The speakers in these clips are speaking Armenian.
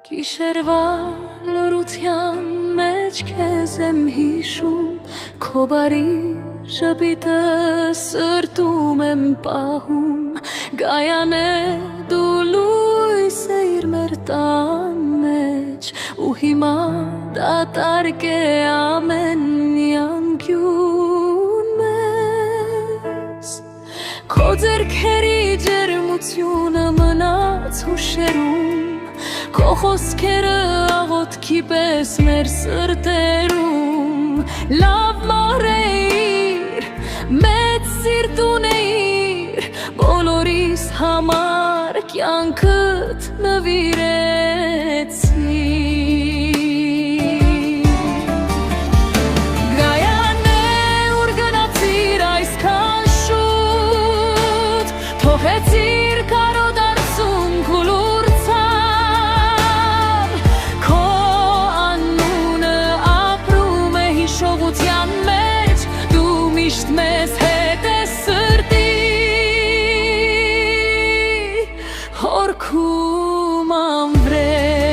Գիշերվա լռության մեջ քեզ եմ հիշում, քո բարի ժպիտը սրտում եմ պահում, Գայանե դու լույս էիր մեր տան մեջ, ու հիմա դատարկ է ամեն անկյուն մեզ, քո ձեռքերի ջերմությունը մնաց հուշերում, Քո խոսքերը աղոթքի պես մեր սրտերում, լավ մահրեիր, մեծ սիրտ ունեիր, բոլորիս համար կյանքդ նվիրեցի։ Գայանե ուր գնացիր այսքան շուտ, թողեցիր կարոտ արցուն քուլուր Մեզ հետ է սրտի հորքում անվրեջ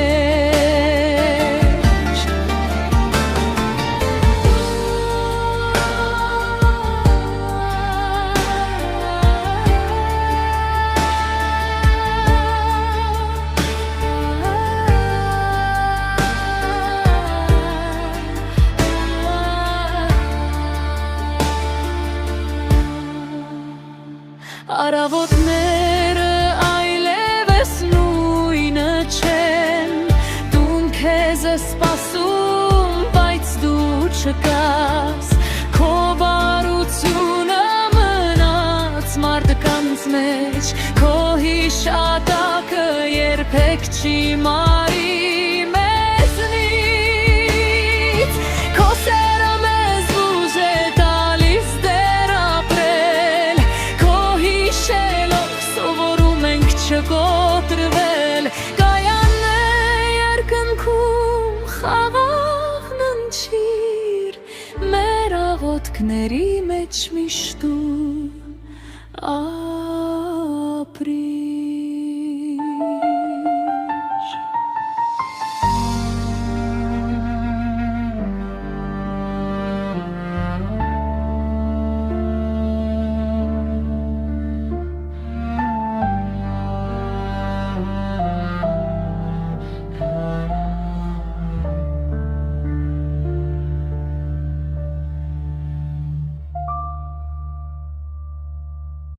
Արավոտները այլևս նույնը չեն, Տուն քեզ է սպասում, բայց դու չկաս, Քո բարությունը մնաց մարդկանց մեջ, Քո հիշատակը երբեք չի մարի մեզնից, Քո սերը մեզ ուժ է տալիս դեռ ապրել, չկոտրվել, Գայանե երկնքում խաղաղն ընչիր, Մեր աղոթքների մեջ միշտում